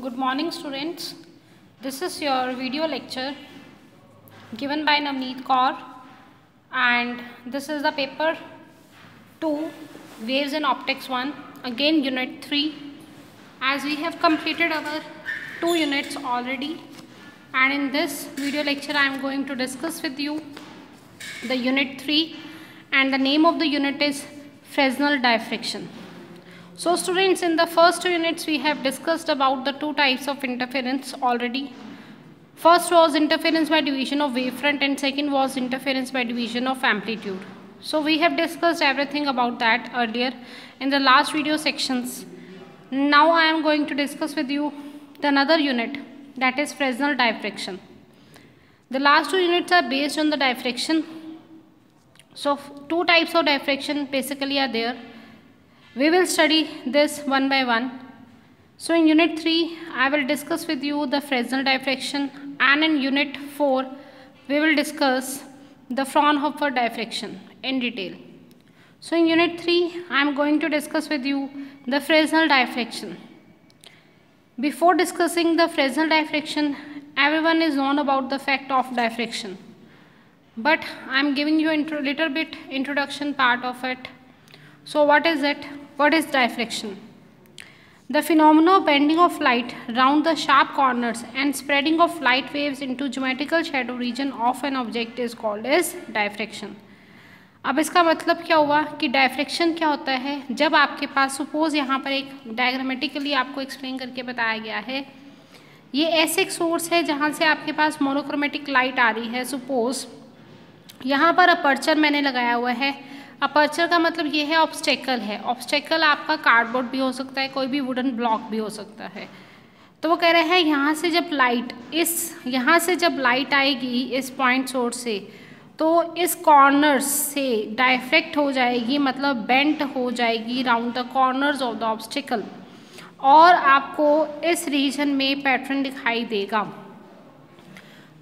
Good morning, students. This is your video lecture given by Navneet Kaur, and this is the paper 2, Waves and Optics 1, again Unit 3, as we have completed our 2 units already, and in this video lecture I am going to discuss with you the Unit 3, and the name of the unit is Fresnel diffraction. So students, in the first 2 units we have discussed about the 2 types of interference already. First was interference by division of wavefront and second was interference by division of amplitude. So we have discussed everything about that earlier in the last video sections. Now I am going to discuss with you the another unit, that is Fresnel diffraction. The last 2 units are based on the diffraction. So 2 types of diffraction basically are there. We will study this one by one. So in Unit 3, I will discuss with you the Fresnel diffraction, and in Unit 4, we will discuss the Fraunhofer diffraction in detail. So in Unit 3, I am going to discuss with you the Fresnel diffraction. Before discussing the Fresnel diffraction, everyone is known about the fact of diffraction. But I am giving you a little bit introduction part of it. So what is it? What is diffraction? The phenomenon of bending of light round the sharp corners and spreading of light waves into geometrical shadow region of an object is called as diffraction. अब इसका मतलब क्या हुआ कि diffraction क्या होता है? जब आपके पास सपोज यहाँ पर एक डायग्रामेटिकली आपको एक्सप्लेन करके बताया गया है, ये ऐसे एक सोर्स है जहाँ से आपके पास मोनोक्रोमेटिक लाइट आ रही है. सपोज यहाँ पर अपर्चर मैंने लगाया हुआ है. अपर्चर का मतलब ये है ऑब्स्टेकल है. ऑब्स्टेकल आपका कार्डबोर्ड भी हो सकता है, कोई भी वुडन ब्लॉक भी हो सकता है. तो वो कह रहे हैं यहाँ से जब लाइट यहाँ से जब लाइट आएगी इस पॉइंट सोर्स से, तो इस कॉर्नर्स से डायफ्रेक्ट हो जाएगी, मतलब बेंट हो जाएगी round the corners of the obstacle, और आपको इस रीजन में पैटर्न दिखाई देगा.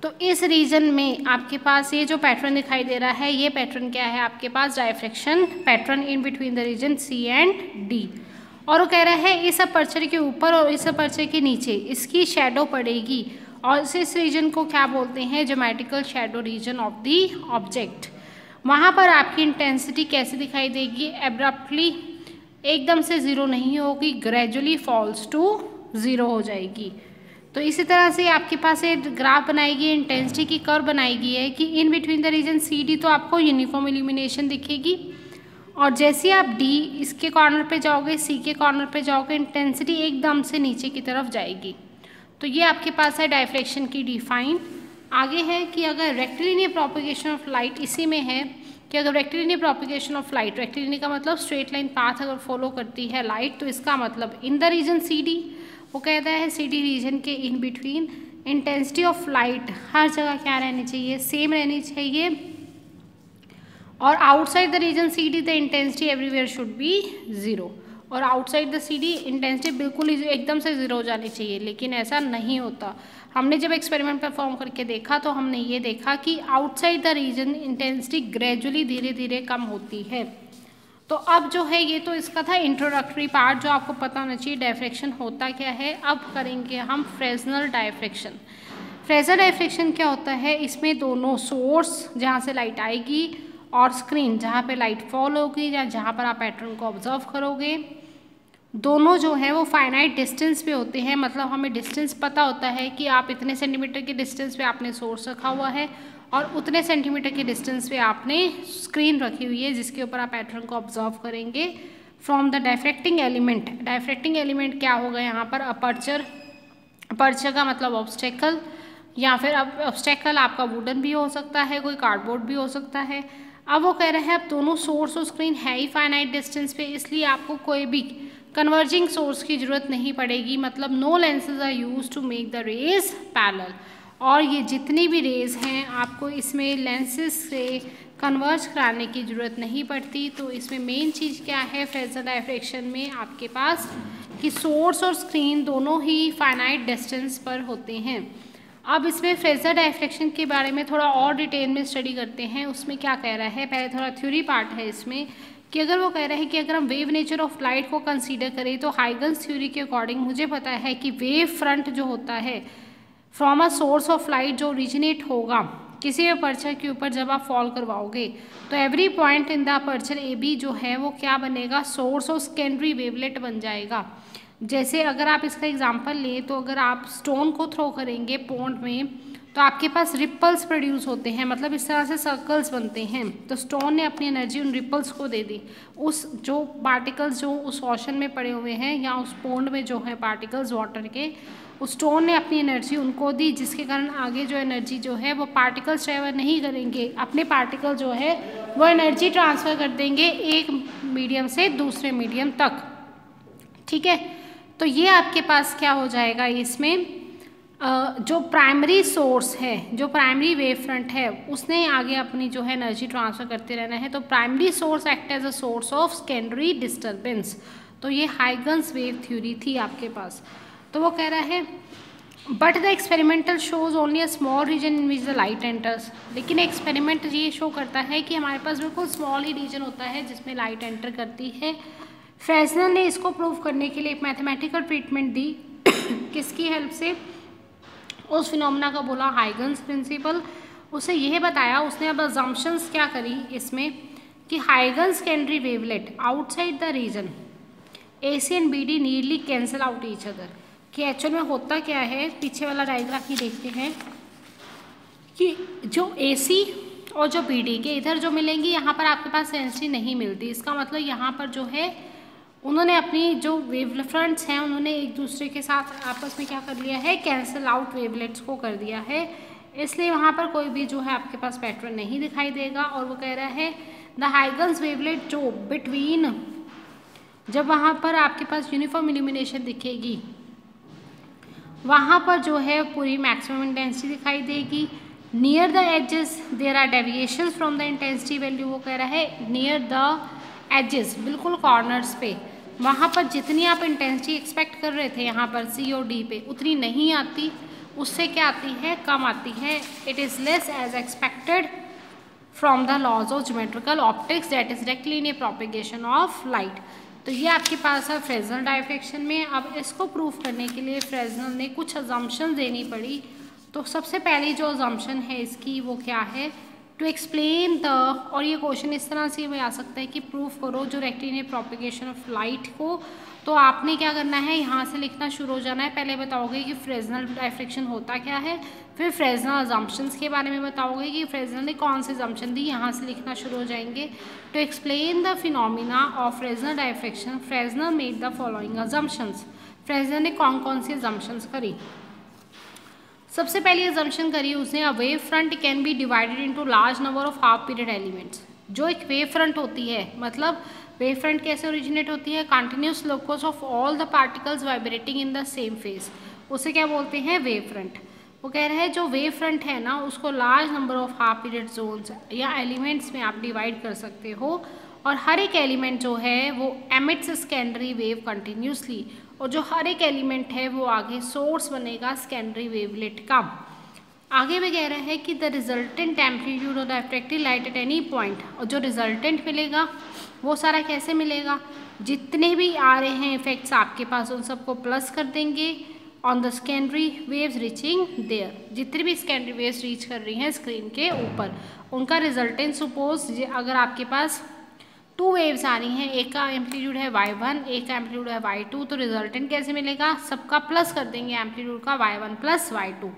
तो इस रीजन में आपके पास ये जो पैटर्न दिखाई दे रहा है, ये पैटर्न क्या है आपके पास? Diffraction pattern in between the region C and D. और वो कह रहा है इस अपर्चर के ऊपर और इस अपर्चर के नीचे इसकी शेडो पड़ेगी, और इस रीजन को क्या बोलते हैं? Geometrical shadow reason of the object. वहाँ पर आपकी इंटेंसिटी कैसे दिखाई देगी? एब्रप्टली एकदम से ज़ीरो नहीं होगी, ग्रेजुअली फॉल्स टू ज़ीरो हो जाएगी. तो इसी तरह से आपके पास एक ग्राफ बनाएगी, इंटेंसिटी की कर्व बनाएगी है कि in between the region CD तो आपको यूनिफॉर्म इल्यूमिनेशन दिखेगी, और जैसे आप D इसके कॉर्नर पे जाओगे, C के कॉर्नर पे जाओगे, इंटेंसिटी एकदम से नीचे की तरफ जाएगी. तो ये आपके पास है डायफ्रेक्शन की डिफाइन. आगे है कि अगर रेक्टिलिनियर प्रोपगेशन ऑफ लाइट इसी में है कि अगर rectilinear propagation of light, rectilinear का मतलब स्ट्रेट लाइन पाथ अगर फॉलो करती है लाइट, तो इसका मतलब इन द रीजन CD, वो कहता है CD रीजन के in between intensity of light हर जगह क्या रहनी चाहिए? सेम रहनी चाहिए. और outside the region CD the intensity everywhere should be zero, और आउटसाइड द CD इंटेंसिटी बिल्कुल एकदम से ज़ीरो हो जानी चाहिए. लेकिन ऐसा नहीं होता. हमने जब एक्सपेरिमेंट परफॉर्म करके देखा तो हमने ये देखा कि outside the region intensity gradually धीरे धीरे कम होती है. तो अब जो है ये तो इसका था इंट्रोडक्टरी पार्ट जो आपको पता होना चाहिए डायफ्रेक्शन होता क्या है. अब करेंगे हम फ्रेस्नल डायफ्रेक्शन. फ्रेस्नल डायफ्रेक्शन क्या होता है? इसमें दोनों सोर्स जहाँ से लाइट आएगी और स्क्रीन जहाँ पे लाइट फॉल होगी या जहाँ पर आप पैटर्न को ऑब्जर्व करोगे, दोनों जो है वो फाइनाइट डिस्टेंस पे होते हैं. मतलब हमें डिस्टेंस पता होता है कि आप इतने सेंटीमीटर के डिस्टेंस पे आपने सोर्स रखा हुआ है और उतने सेंटीमीटर के डिस्टेंस पे आपने स्क्रीन रखी हुई है जिसके ऊपर आप पैटर्न को ऑब्जर्व करेंगे फ्रॉम द डायफ्रेक्टिंग एलिमेंट. डायफ्रेक्टिंग एलिमेंट क्या होगा यहाँ पर? अपर्चर. अपर्चर का मतलब ऑब्स्टेकल, या फिर ऑब्स्टेकल आपका वुडन भी हो सकता है, कोई कार्डबोर्ड भी हो सकता है. अब वो कह रहे हैं अब दोनों सोर्स और स्क्रीन है ही फाइनाइट डिस्टेंस पे, इसलिए आपको कोई भी कन्वर्जिंग सोर्स की जरूरत नहीं पड़ेगी. मतलब no lenses are use to make the rays parallel, और ये जितनी भी रेज हैं आपको इसमें लेंसेज से कन्वर्ज कराने की ज़रूरत नहीं पड़ती. तो इसमें मेन चीज़ क्या है फ्रेस्नल डायफ्रेक्शन में आपके पास कि सोर्स और स्क्रीन दोनों ही फाइनाइट डिस्टेंस पर होते हैं. अब इसमें फ्रेस्नल डायफ्रेक्शन के बारे में थोड़ा और डिटेल में स्टडी करते हैं. उसमें क्या कह रहा है? पहले थोड़ा थ्योरी पार्ट है इसमें कि अगर वो कह रहे हैं कि अगर हम वेव नेचर ऑफ लाइट को कंसीडर करें तो हाइगन्स थ्योरी के अकॉर्डिंग मुझे पता है कि वेव फ्रंट जो होता है from a source of light जो ओरिजिनेट होगा किसी भी अपर्चर के ऊपर जब आप फॉल करवाओगे तो every point in the aperture A B जो है वो क्या बनेगा, सोर्स ऑफ सेकेंडरी वेवलेट बन जाएगा। जैसे अगर आप इसका एग्जांपल लें तो अगर आप स्टोन को थ्रो करेंगे पॉन्ड में तो आपके पास रिपल्स प्रोड्यूस होते हैं, मतलब इस तरह से सर्कल्स बनते हैं। तो स्टोन ने अपनी एनर्जी उन रिपल्स को दे दी, उस जो पार्टिकल्स जो उस ओशन में पड़े हुए हैं या उस पॉन्ड में जो है पार्टिकल्स वाटर के, उस स्टोन ने अपनी एनर्जी उनको दी, जिसके कारण आगे जो एनर्जी जो है वो पार्टिकल्स ट्रेवल नहीं करेंगे, अपने पार्टिकल जो है वो एनर्जी ट्रांसफ़र कर देंगे एक मीडियम से दूसरे मीडियम तक। ठीक है, तो ये आपके पास क्या हो जाएगा, इसमें जो प्राइमरी सोर्स है, जो प्राइमरी वेव फ्रंट है, उसने आगे अपनी जो है एनर्जी ट्रांसफ़र करते रहना है। तो primary source act as a source of secondary disturbance. तो ये हाइगन्स वेव थ्योरी थी आपके पास। तो वो कह रहा है but the experimental shows only a small region in which the light enters. लेकिन एक्सपेरिमेंट ये शो करता है कि हमारे पास बिल्कुल स्मॉल ही रीजन होता है जिसमें लाइट एंटर करती है। फ्रेस्नेल ने इसको प्रूव करने के लिए एक मैथमेटिकल ट्रीटमेंट दी किसकी हेल्प से, उस फिनोमेना का बोला हाइगन्स प्रिंसिपल। उसे यह बताया, उसने अब अजम्पशंस क्या करी इसमें कि Huygens secondary wavelet outside the region AC and BD nearly cancel out each other. कि एक्चुअल में होता क्या है, पीछे वाला डायग्राम ही देखते हैं कि जो AC और जो BD के इधर जो मिलेंगी यहाँ पर आपके पास डेंसिटी नहीं मिलती। इसका मतलब यहाँ पर जो है उन्होंने अपनी जो वेव फ्रंट्स हैं उन्होंने एक दूसरे के साथ आपस में क्या कर लिया है, कैंसिल आउट वेवलेट्स को कर दिया है, इसलिए वहाँ पर कोई भी जो है आपके पास पैटर्न नहीं दिखाई देगा। और वो कह रहा है द हाइगन्स वेवलेट जो बिटवीन, जब वहाँ पर आपके पास यूनिफॉर्म इल्यूमिनेशन दिखेगी वहाँ पर जो है पूरी मैक्सिमम इंटेंसिटी दिखाई देगी। Near the edges there are deviations from the intensity value. वो कह रहा है नियर द एजेस, बिल्कुल कॉर्नर्स पे, वहाँ पर जितनी आप इंटेंसिटी एक्सपेक्ट कर रहे थे यहाँ पर C और D पे उतनी नहीं आती, उससे क्या आती है, कम आती है। It is less as expected from the laws of geometrical optics that is directly in a propagation of light. तो ये आपके पास है फ्रेस्नेल डायफ्रैक्शन में। अब इसको प्रूफ करने के लिए फ्रेस्नेल ने कुछ अजम्पशन देनी पड़ी। तो सबसे पहली जो अजम्पशन है इसकी वो क्या है, टू एक्सप्लेन द, और ये क्वेश्चन इस तरह से भी आ सकता है कि प्रूफ करो जो डायरेक्टली प्रोपेगेशन ऑफ लाइट को। तो आपने क्या करना है, यहाँ से लिखना शुरू हो जाना है। पहले बताओगे कि फ्रेस्नेल डायफ्रैक्शन होता क्या है, फिर फ्रेस्नेल अजम्पशंस के बारे में बताओगे कि फ्रेस्नेल ने कौन से अजम्पशन दी, यहाँ से लिखना शुरू हो जाएंगे। To explain the phenomena of Fresnel diffraction Fresnel made the following assumptions. Fresnel ने कौन कौन सी अजम्पशंस करी। सबसे पहली अजम्पशन करी उसने, a wave front can be divided into large number of half period elements. जो एक वेव फ्रंट होती है, मतलब वेव फ्रंट कैसे ओरिजिनेट होती है, continuous locus of all the particles vibrating in the same phase, उसे क्या बोलते हैं, वेव फ्रंट। वो कह रहे हैं जो वेव फ्रंट है ना उसको large number of half period zones या एलिमेंट्स में आप डिवाइड कर सकते हो, और हर एक एलिमेंट जो है वो एमिट्स सेकेंडरी वेव कंटिन्यूसली, और जो हर एक एलिमेंट है वो आगे सोर्स बनेगा सेकेंडरी वेवलेट का। आगे भी कह रहे हैं कि the resultant amplitude of the refracted light at any point, और जो रिजल्टेंट मिलेगा वो सारा कैसे मिलेगा, जितने भी आ रहे हैं इफेक्ट्स आपके पास उन सबको प्लस कर देंगे on the secondary waves reaching there. जितनी भी सेकेंडरी वेव्स रीच कर रही हैं स्क्रीन के ऊपर उनका रिजल्टेंट, सपोज अगर आपके पास 2 वेव्स आ रही हैं, एक का एम्पलीट्यूड है y1 एक का एम्पलीट्यूड है y2, तो रिजल्टेंट कैसे मिलेगा, सबका प्लस कर देंगे एम्पलीट्यूड का y1 प्लस y2।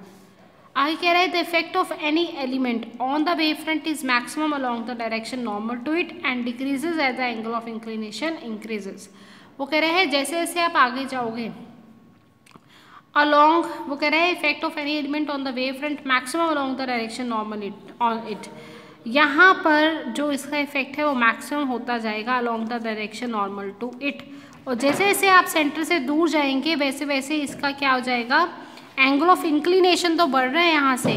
आगे कह रहा है the effect of any element on the wave front is maximum along the direction normal to it and decreases as the angle of inclination increases. वो कह रहे हैं जैसे जैसे आप आगे जाओगे अलोंग, वो कह रहे हैं effect of any element on the wave front maximum along the direction normal on it. यहाँ पर जो इसका इफेक्ट है वो मैक्सिमम होता जाएगा along the direction normal to it, और जैसे जैसे आप सेंटर से दूर जाएंगे वैसे वैसे इसका क्या हो जाएगा, एंगल ऑफ इंक्लिनेशन तो बढ़ रहा है यहाँ से,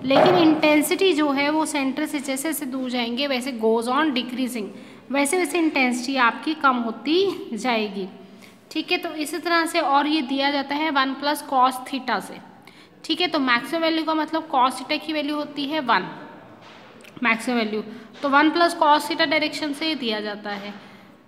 लेकिन इंटेंसिटी जो है वो सेंटर से जैसे जैसे दूर जाएंगे वैसे गोज ऑन डिक्रीजिंग, वैसे वैसे इंटेंसिटी आपकी कम होती जाएगी। ठीक है, तो इसी तरह से और ये दिया जाता है 1 प्लस कॉस थीटा से। ठीक है, तो मैक्सिमम वैल्यू का मतलब कॉस थीटा की वैल्यू होती है 1 मैक्सिमम वैल्यू, तो 1 प्लस कॉस थीटा डायरेक्शन से दिया जाता है।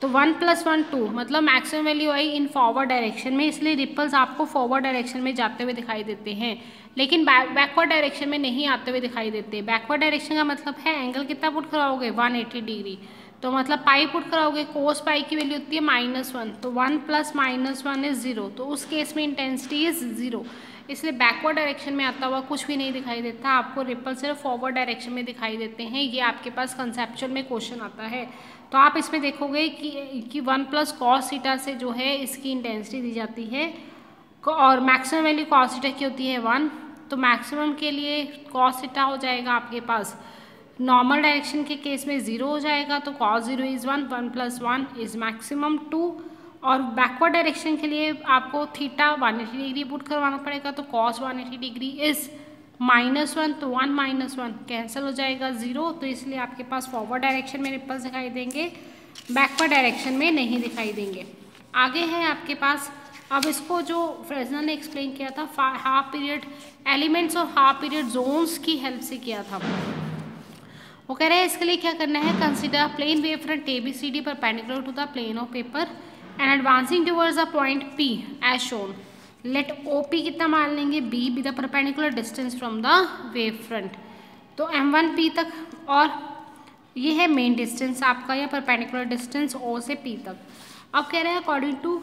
तो 1 + 1 2 मतलब maximum value I in forward direction में, इसलिए रिपल्स आपको फॉरवर्ड डायरेक्शन में जाते हुए दिखाई देते हैं, लेकिन बैकवर्ड डायरेक्शन में नहीं आते हुए दिखाई देते। बैकवर्ड डायरेक्शन का मतलब है एंगल कितना पुट कराओगे 180 डिग्री, तो मतलब पाई पुट कराओगे, कोस पाई की वैल्यू होती है -1, तो 1 + -1 इज 0, तो उस केस में इंटेंसिटी इज 0, इसलिए बैकवर्ड डायरेक्शन में आता हुआ कुछ भी नहीं दिखाई देता, आपको रिपल सिर्फ फॉरवर्ड डायरेक्शन में दिखाई देते हैं। ये आपके पास कंसेप्चुअल में क्वेश्चन आता है, तो आप इसमें देखोगे कि 1 + cos थीटा से जो है इसकी इंटेंसिटी दी जाती है, और मैक्सिमम वैल्यू cos थीटा की होती है 1, तो मैक्सिमम के लिए cos थीटा हो जाएगा आपके पास, नॉर्मल डायरेक्शन के केस में 0 हो जाएगा, तो cos 0 इज़ 1, 1 + 1 इज़ मैक्सिमम 2, और बैकवर्ड डायरेक्शन के लिए आपको थीटा 180 डिग्री पुट करवाना पड़ेगा, तो cos 180 डिग्री इज़ -1, तो 1 - 1 कैंसिल हो जाएगा 0, तो इसलिए आपके पास फॉरवर्ड डायरेक्शन में रिपल्स दिखाई देंगे, बैकवर्ड डायरेक्शन में नहीं दिखाई देंगे। आगे है आपके पास, अब इसको जो फ्रेजनल ने एक्सप्लेन किया था हाफ पीरियड एलिमेंट्स और हाफ पीरियड जोन्स की हेल्प से किया था। वो कह रहे हैं इसके लिए क्या करना है, consider plane wave front ABCD perpendicular to the plane of paper and advancing towards the point P as shown, let OP कितना मान लेंगे, B be the perpendicular distance from the wave front, तो M1 P तक, और ये है main distance आपका या परपेंडिकुलर डिस्टेंस O से P तक। अब कह रहे हैं अकॉर्डिंग टू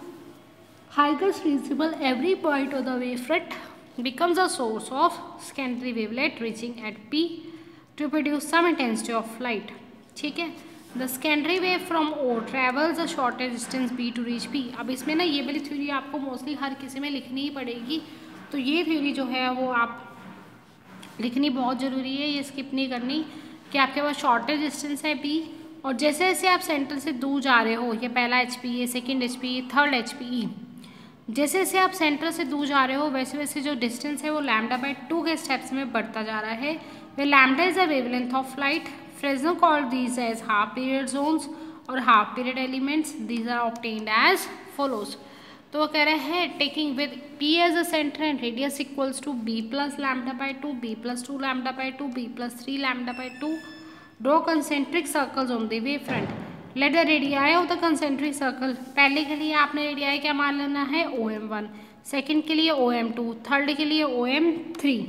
हाइगर्स principle every point of the wave front becomes a source of secondary wavelet reaching at P to produce some intensity of light, ठीक है। The secondary wave from O travels a shorter distance B to reach P। अब इसमें ना ये वाली theory आपको mostly हर किसी में लिखनी ही पड़ेगी, तो ये थ्योरी जो है वो आप लिखनी बहुत ज़रूरी है, ये स्किप नहीं करनी, कि आपके पास शॉर्टेज डिस्टेंस है B, और जैसे जैसे आप सेंटर से दूर जा रहे हो, ये पहला HP है, सेकेंड HP, थर्ड HPE, जैसे जैसे आप सेंटर से दूर जा रहे हो वैसे वैसे जो डिस्टेंस है वो λ/2 के स्टेप्स में बढ़ता जा रहा है। Where lambda is a wavelength of light, Fresnel called these as half period zones और half period elements, these are obtained as follows. तो वो कह रहे हैं taking with P as a centre and radius equals to B + λ/2, B + 2 λ/2, B + 3 λ/2, draw concentric circles on the wave front, let the radii of the concentric circle, पहले के लिए आपने radii क्या मान लेना है OM1, सेकंड के लिए OM2, थर्ड के लिए OM3,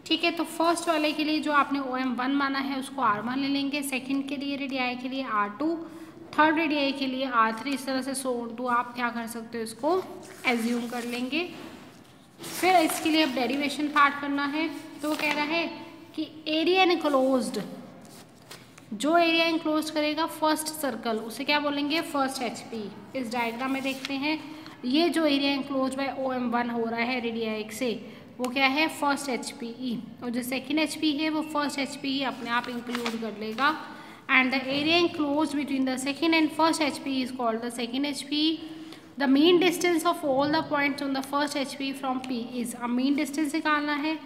ठीक है। तो फर्स्ट वाले के लिए जो आपने OM1 माना है उसको R1 ले लेंगे, सेकंड के लिए रेडियाई के लिए R2, थर्ड रेडियाई के लिए R3, इस तरह से सो टू आप क्या कर सकते हो, इसको एज्यूम कर लेंगे। फिर इसके लिए अब डेरिवेशन पार्ट करना है, तो वो कह रहा है कि एरिया इनक्लोज्ड, जो एरिया इंक्लोज करेगा फर्स्ट सर्कल उसे क्या बोलेंगे, फर्स्ट HP। इस डायग्राम में देखते हैं ये जो एरिया इंक्लोज बाय OM1 हो रहा है रेडियाई से वो क्या है, फर्स्ट HPE, और जो सेकेंड HP है वो फर्स्ट HPE अपने आप इंक्लूड कर लेगा, and the area enclose between the second and first HPE is called the second HPE। The mean distance of all the points on the first HPE from P is, अब mean distance निकालना है,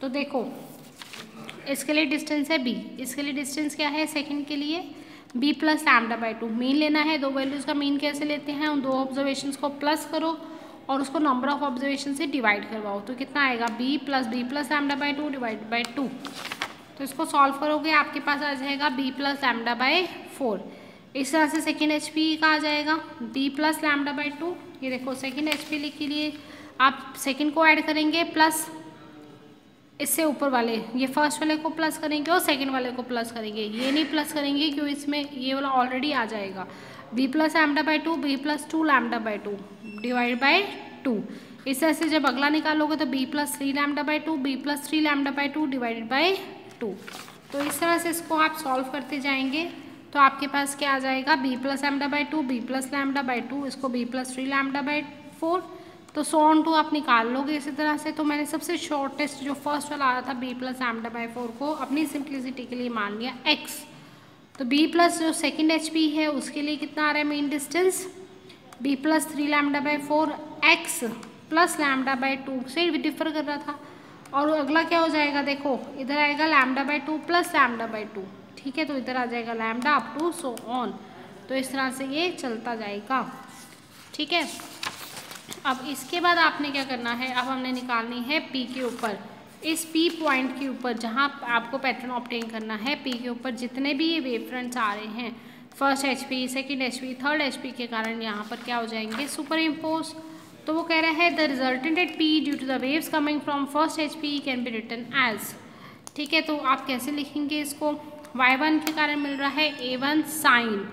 तो देखो इसके लिए distance है B, इसके लिए डिस्टेंस क्या है, सेकंड के लिए B + λ/2, मीन लेना है, दो वैल्यूज़ का मीन कैसे लेते हैं, उन दो ऑब्जर्वेशंस को प्लस करो और उसको नंबर ऑफ ऑब्जर्वेशन से डिवाइड करवाओ, तो कितना आएगा B + λ/2 / 2, तो इसको सॉल्व करोगे आपके पास आ जाएगा B + λ/4। इस तरह से सेकेंड HP का आ जाएगा B + λ/2, ये देखो सेकेंड HP के लिए आप सेकेंड को ऐड करेंगे प्लस इससे ऊपर वाले, ये फर्स्ट वाले को प्लस करेंगे और सेकंड वाले को प्लस करेंगे, ये नहीं प्लस करेंगे क्यों, इसमें ये वाला ऑलरेडी आ जाएगा B + λ/2, B + 2 λ/2 / 2। इस तरह से जब अगला निकालोगे तो B + 3 λ/2, B + 3 λ/2 / 2। तो इस तरह से इसको आप सॉल्व करते जाएंगे तो आपके पास क्या आ जाएगा, B + λ/2, B + λ/2, इसको B + 3 λ/4, तो सो ऑन टू आप निकाल लोगे इसी तरह से। तो मैंने सबसे शॉर्टेस्ट जो फर्स्ट वाला आ रहा था B + λ/4 को अपनी सिंप्लिसिटी के लिए मान लिया x, तो B + जो सेकेंड HP है उसके लिए कितना आ रहा है मीन डिस्टेंस, B + 3 λ/4, x + λ/2 से डिफर कर रहा था, और अगला क्या हो जाएगा, देखो इधर आएगा λ/2 + λ/2, ठीक है, तो इधर आ जाएगा lambda up to so on, तो इस तरह से ये चलता जाएगा, ठीक है। अब इसके बाद आपने क्या करना है, अब हमने निकालनी है P के ऊपर, इस P पॉइंट के ऊपर जहाँ आपको पैटर्न ऑब्टेन करना है, P के ऊपर जितने भी ये वेव फ्रंट्स आ रहे हैं first HP, second HP, third HP के कारण यहाँ पर क्या हो जाएंगे, सुपर इम्पोज। तो वो कह रहा है the resultant at P due to the waves coming from first HP can be written as. ठीक है, तो आप कैसे लिखेंगे इसको, y1 के कारण मिल रहा है A1 sine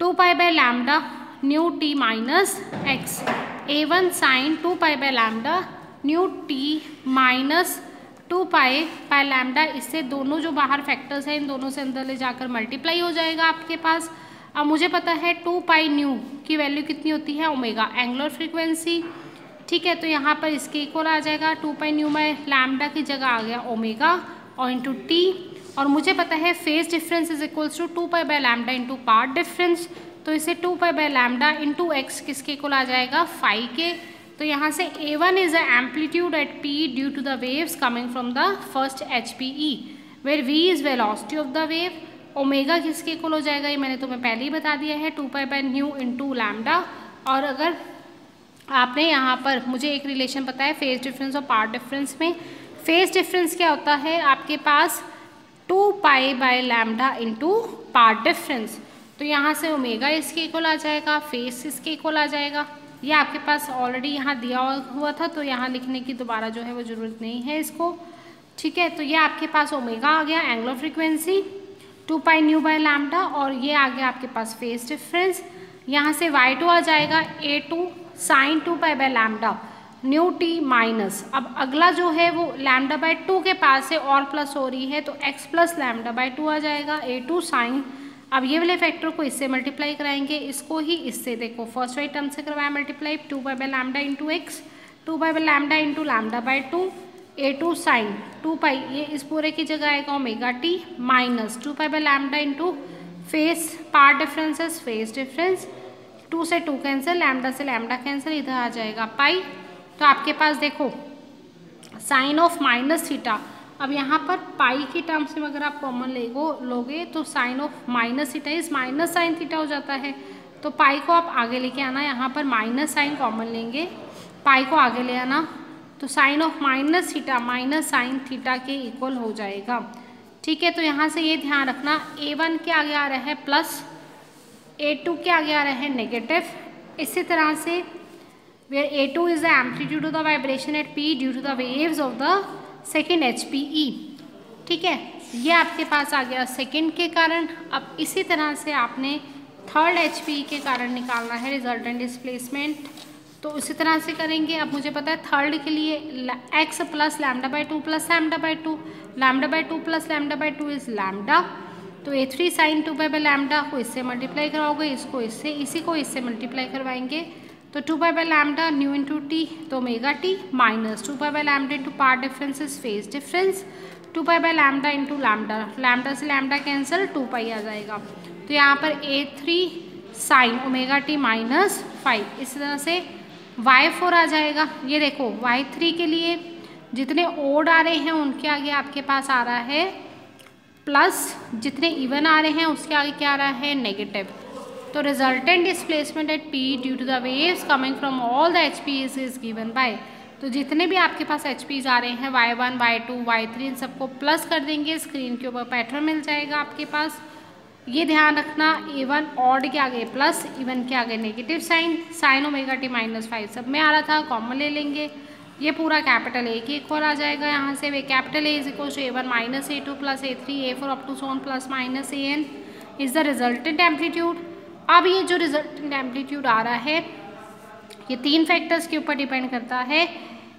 2 pi by lambda nu t minus x, A1 sine 2 pi by lambda nu t minus 2 pi by lambda. इससे दोनों जो बाहर फैक्टर्स हैं इन दोनों से अंदर ले जाकर मल्टीप्लाई हो जाएगा आपके पास। अब मुझे पता है 2 पाई न्यू की वैल्यू कितनी होती है, ओमेगा, एंगुलर फ्रीक्वेंसी। ठीक है, तो यहाँ पर इसके इक्वल आ जाएगा 2 पाई न्यू में लैम्डा की जगह आ गया ओमेगा और इंटू टी। और मुझे पता है phase difference is equals to 2 pi by lambda into path difference. तो इसे 2 pi by lambda into x किसके इक्वल आ जाएगा, फाई के। तो यहाँ से A1 is the amplitude at P due to the waves coming from the first HPE where V is velocity of the wave. Omega किसके इक्वल हो जाएगा, ये मैंने तुम्हें पहले ही बता दिया है, 2 pi bye new into lambda. और अगर आपने यहाँ पर मुझे एक रिलेशन पता है फेज डिफरेंस और पार्ट डिफरेंस में, फेज डिफरेंस क्या होता है आपके पास 2 pi by lambda into path difference. तो यहाँ से ओमेगा इसके इक्वल आ जाएगा, फेज इसके इक्वल आ जाएगा। ये आपके पास ऑलरेडी यहाँ दिया हुआ था तो यहाँ लिखने की दोबारा जो है वो ज़रूरत नहीं है इसको। ठीक है, तो ये आपके पास ओमेगा आ गया angular frequency 2 pi nu by lambda, और ये आ गया आपके पास फेज डिफरेंस। यहाँ से y2 आ जाएगा A2 sine 2 pi by lambda nu t minus, अब अगला जो है वो लैम्डा बाय 2 के पास से और प्लस हो रही है तो x प्लस लैम्डा बाय 2 आ जाएगा A2 साइन। अब ये वाले फैक्टर को इससे मल्टीप्लाई कराएंगे, इसको ही इससे देखो फर्स्ट वाली टर्म से करवाया multiply 2 pi by lambda into x, 2 pi by lambda into lambda by 2 A2 sine 2 pi, ये इस पूरे की जगह आएगा omega t minus 2 pi by lambda into phase path differences phase difference, 2 से 2 कैंसिल, लैम्डा से लैम्डा कैंसिल, इधर आ जाएगा पाई। तो आपके पास देखो साइन ऑफ माइनस थीटा, अब यहाँ पर पाई की टर्म्स में अगर आप कॉमन लोगे तो sine of minus theta is minus sine theta हो जाता है। तो पाई को आप आगे लेके आना, यहाँ पर माइनस साइन कॉमन लेंगे, पाई को आगे ले आना, तो sine of minus theta minus sine theta के इक्वल हो जाएगा। ठीक है, तो यहाँ से ये ध्यान रखना A1 के आगे आ रहा है प्लस, A2 के आगे आ रहा है नेगेटिव। इसी तरह से where A2 is the amplitude of the vibration at P due to the waves of the second HPE। ठीक है, ये आपके पास आ गया सेकंड के कारण। अब इसी तरह से आपने थर्ड HPE के कारण निकालना है रिजल्टेंट डिस्प्लेसमेंट, तो उसी तरह से करेंगे। अब मुझे पता है थर्ड के लिए x plus lambda by 2 plus lambda by 2, lambda by 2 plus lambda by 2 is lambda. तो A3 sign 2 pi by lambda को इससे मल्टीप्लाई कराओगे, इसको इससे, इसी को इससे मल्टीप्लाई करवाएंगे तो 2 pi by lambda nu into t तो omega t minus 2 pi by lambda into path difference is phase difference, 2 pi by lambda into lambda, lambda से लैम्डा कैंसिल 2 पाई आ जाएगा। तो यहाँ पर A3 sign omega t minus 5, इस तरह से Y4 आ जाएगा। ये देखो Y3 के लिए जितने ओड आ रहे हैं उनके आगे आपके पास आ रहा है प्लस, जितने इवन आ रहे हैं उसके आगे क्या आ रहा है नेगेटिव। तो resultant displacement at P due to the waves coming from all the HPs is given by, तो जितने भी आपके पास HPs आ रहे हैं Y1 Y2 Y3 इन सबको प्लस कर देंगे, स्क्रीन के ऊपर पैटर्न मिल जाएगा आपके पास। ये ध्यान रखना A1 ऑड के आगे प्लस, इवन के आगे negative sine, sine omega t minus 5 सब में आ रहा था, कॉमन ले लेंगे। ये पूरा कैपिटल A के इक्वल आ जाएगा, यहाँ से where capital A is equal to A1 minus A2 plus A3 A4 up to so on plus minus AN is the resultant amplitude. अब ये जो रिजल्टेंट एम्पलीट्यूड आ रहा है ये 3 फैक्टर्स के ऊपर डिपेंड करता है।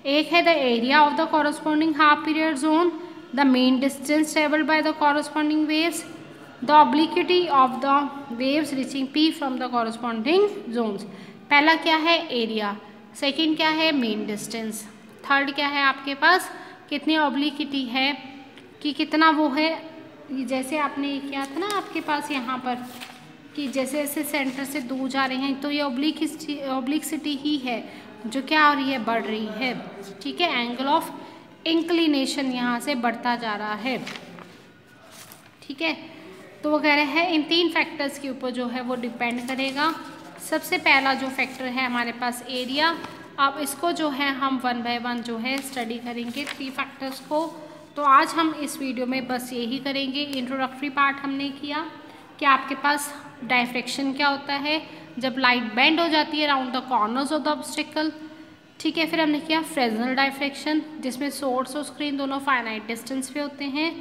एक है the area of the corresponding half period zone, the mean distance travelled by the corresponding waves, the obliquity of the waves reaching P from the corresponding zones. पहला क्या है एरिया, सेकंड क्या है मेन डिस्टेंस, थर्ड क्या है आपके पास कितनी obliquity है कि कितना वो है, जैसे आपने किया था ना आपके पास यहाँ पर कि जैसे जैसे सेंटर से दूर जा रहे हैं तो ये ऑब्लिक्सिटी ही है जो क्या हो रही है बढ़ रही है। ठीक है, एंगल ऑफ इंक्लिनेशन यहाँ से बढ़ता जा रहा है। ठीक है, तो वो कह रहे हैं इन 3 फैक्टर्स के ऊपर जो है वो डिपेंड करेगा। सबसे पहला जो फैक्टर है हमारे पास एरिया, अब इसको जो है हम 1 बाय 1 जो है स्टडी करेंगे 3 फैक्टर्स को। तो आज हम इस वीडियो में बस यही करेंगे, इंट्रोडक्टरी पार्ट हमने किया, कि आपके पास डायफ्रेक्शन क्या होता है जब लाइट बेंड हो जाती है around the corners of the obstacle. ठीक है, फिर हमने किया फ्रेजनल डायफ्रेक्शन, जिसमें सोर्स और स्क्रीन दोनों फाइनाइट डिस्टेंस पे होते हैं,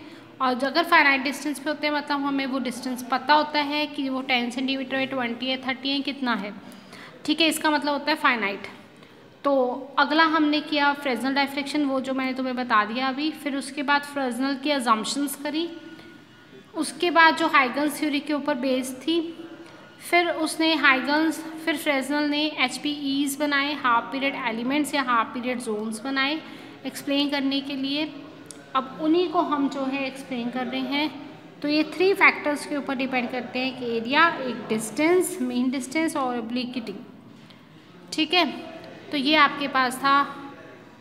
और अगर फाइनाइट डिस्टेंस पे होते हैं मतलब हमें वो डिस्टेंस पता होता है कि वो 10 सेंटीमीटर है, 20 है, 30 है, कितना है। ठीक है, इसका मतलब होता है फाइनाइट। तो अगला हमने किया फ्रेजनल डायफ्रेक्शन, वो जो मैंने तुम्हें बता दिया अभी। फिर उसके बाद फ्रेजनल की अजम्पशंस करी, उसके बाद जो हाइगन्स थ्योरी के ऊपर बेस्ड थी, फिर उसने हाइगन्स फिर फ्रेजनल ने HPEs बनाए, हाफ पीरियड एलिमेंट्स या हाफ पीरियड जोन्स बनाए एक्सप्लेन करने के लिए। अब उन्हीं को हम जो है एक्सप्लेन कर रहे हैं। तो ये 3 फैक्टर्स के ऊपर डिपेंड करते हैं कि एरिया, एक डिस्टेंस, मेन डिस्टेंस और ओब्लिक्विटी। ठीक है, तो ये आपके पास था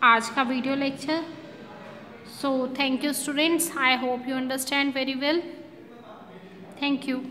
आज का video lecture. So thank you students, I hope you understand very well. Thank you.